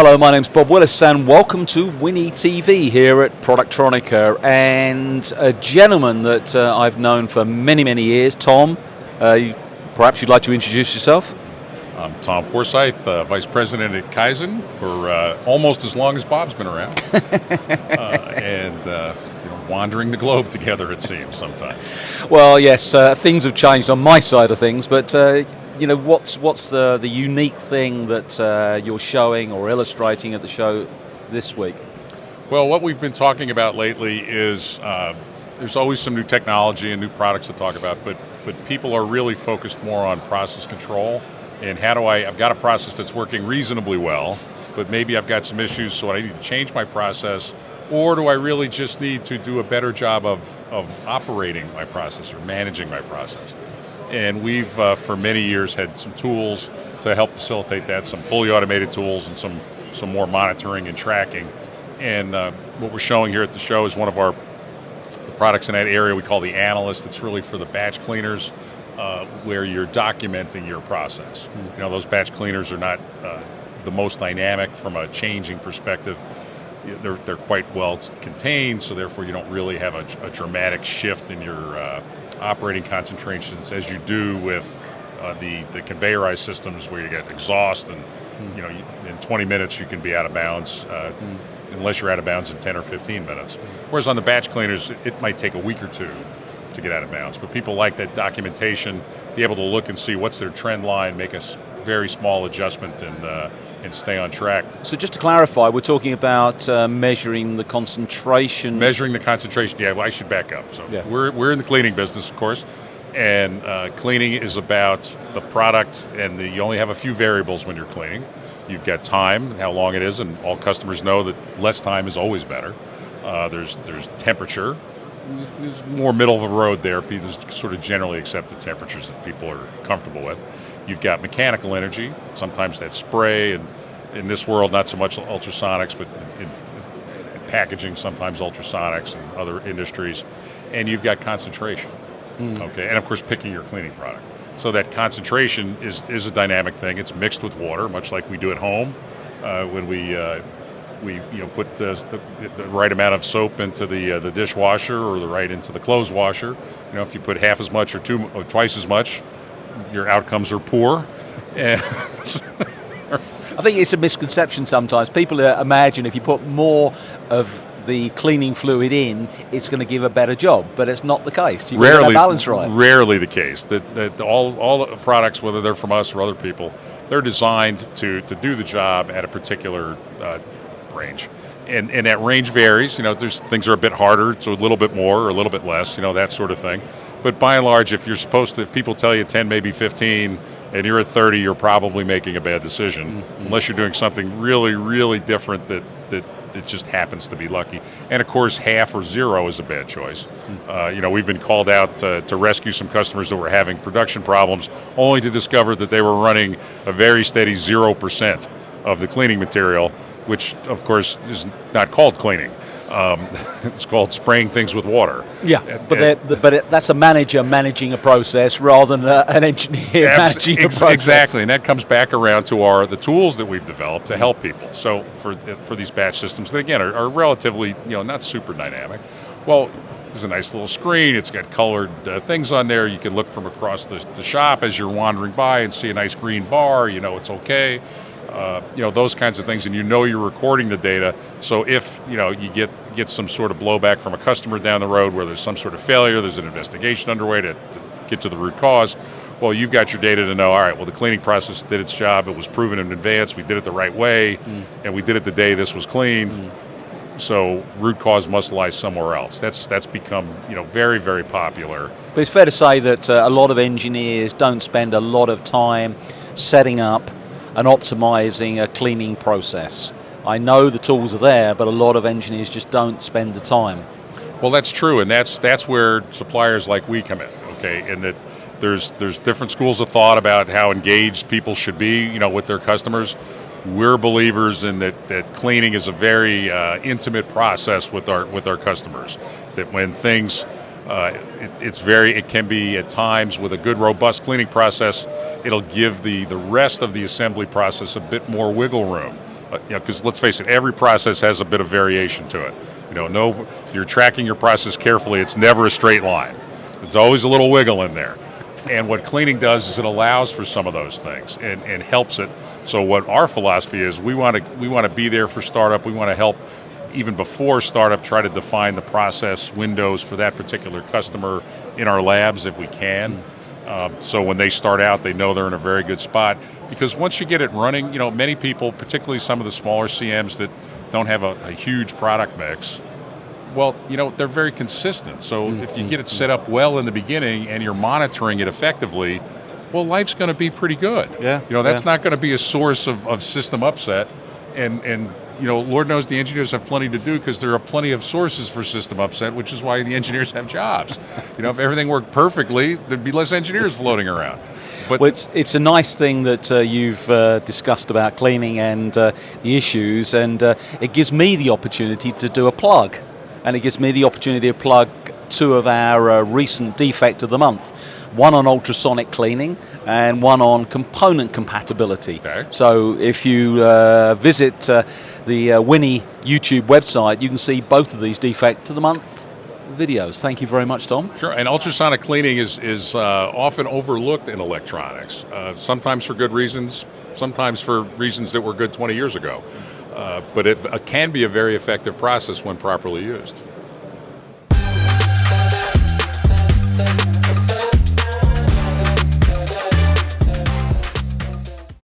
Hello, my name's Bob Willis and welcome to Winnie TV here at Productronica, and a gentleman that I've known for many, many years, Tom, perhaps you'd like to introduce yourself? I'm Tom Forsythe, Vice President at Kyzen for almost as long as Bob's been around, and wandering the globe together, it seems, sometimes. Well, yes, things have changed on my side of things, but what's the unique thing that you're showing or illustrating at the show this week? Well, what we've been talking about lately is there's always some new technology and new products to talk about, but people are really focused more on process control. And I've got a process that's working reasonably well, but maybe I've got some issues, so I need to change my process, or do I really just need to do a better job of operating my process or managing my process? And we've, for many years, had some tools to help facilitate that, some fully automated tools and some more monitoring and tracking. And what we're showing here at the show is one of the products in that area we call the Analyst. It's really for the batch cleaners, where you're documenting your process. You know, those batch cleaners are not the most dynamic from a changing perspective. They're quite well contained, so therefore you don't really have a dramatic shift in your operating concentrations as you do with the conveyorized systems where you get exhaust and in 20 minutes you can be out of bounds unless you're out of bounds in 10 or 15 minutes. Whereas on the batch cleaners, it might take a week or two to get out of bounds. But people like that documentation, be able to look and see what's their trend line, make a very small adjustment and stay on track. So just to clarify, we're talking about measuring the concentration. Measuring the concentration, yeah, well, I should back up. So yeah. We're in the cleaning business, of course, and cleaning is about the product, and you only have a few variables when you're cleaning. You've got time, how long it is, and all customers know that less time is always better. There's temperature. There's more middle of the road there. There's sort of generally accepted temperatures that people are comfortable with. You've got mechanical energy, sometimes that's spray, and in this world not so much ultrasonics, but in packaging sometimes ultrasonics and other industries. And you've got concentration, okay, and of course picking your cleaning product. So that concentration is a dynamic thing. It's mixed with water, much like we do at home when we put the right amount of soap into the dishwasher or the right into the clothes washer. If you put half as much or twice as much, your outcomes are poor. And I think it's a misconception sometimes. People imagine if you put more of the cleaning fluid in, it's going to give a better job, but it's not the case. You've got to get that balance right. Rarely the case. That all the products, whether they're from us or other people, they're designed to do the job at a particular range, and that range varies. There's things are a bit harder, so a little bit more or a little bit less, that sort of thing. But by and large, if people tell you 10, maybe 15, and you're at 30, you're probably making a bad decision, unless you're doing something really, really different that just happens to be lucky. And of course, half or zero is a bad choice. We've been called out to rescue some customers that were having production problems, only to discover that they were running a very steady 0% of the cleaning material, which of course is not called cleaning. It's called spraying things with water. Yeah, but that's a manager managing a process rather than an engineer managing a process. Exactly, and that comes back around to the tools that we've developed to help people. So for these batch systems that again are relatively not super dynamic. Well, there's a nice little screen. It's got colored things on there. You can look from across the shop as you're wandering by and see a nice green bar. It's okay. Those kinds of things, and you're recording the data. So if you get some sort of blowback from a customer down the road where there's some sort of failure, there's an investigation underway to get to the root cause. Well, you've got your data to know. All right, well, the cleaning process did its job. It was proven in advance. We did it the right way, and we did it the day this was cleaned. So root cause must lie somewhere else. That's become very, very popular. But it's fair to say that a lot of engineers don't spend a lot of time setting up and optimizing a cleaning process. I know the tools are there, but a lot of engineers just don't spend the time. Well, that's true, and that's where suppliers like we come in, okay? And that there's different schools of thought about how engaged people should be, with their customers. We're believers in that cleaning is a very intimate process with our customers. That when things it can be at times with a good robust cleaning process, it'll give the rest of the assembly process a bit more wiggle room because let's face it, every process has a bit of variation to it. If you're tracking your process carefully, it's never a straight line. There's always a little wiggle in there. And what cleaning does is it allows for some of those things and helps it. So what our philosophy is, we want to be there for startup. We want to help even before startup, try to define the process windows for that particular customer in our labs if we can. So when they start out, they know they're in a very good spot. Because once you get it running, many people, particularly some of the smaller CMs that don't have a huge product mix, well, they're very consistent. So if you get it set up well in the beginning and you're monitoring it effectively, well, life's going to be pretty good. Yeah. That's not going to be a source of system upset. And Lord knows the engineers have plenty to do because there are plenty of sources for system upset, which is why the engineers have jobs. If everything worked perfectly, there'd be less engineers floating around. But well, it's a nice thing that you've discussed about cleaning and the issues, and it gives me the opportunity to do a plug. And it gives me the opportunity to plug two of our recent defect of the month. One on ultrasonic cleaning and one on component compatibility. Okay. So if you visit the Winnie YouTube website, you can see both of these defect of the month videos. Thank you very much, Tom. Sure, and ultrasonic cleaning is often overlooked in electronics, sometimes for good reasons, sometimes for reasons that were good 20 years ago. But it can be a very effective process when properly used.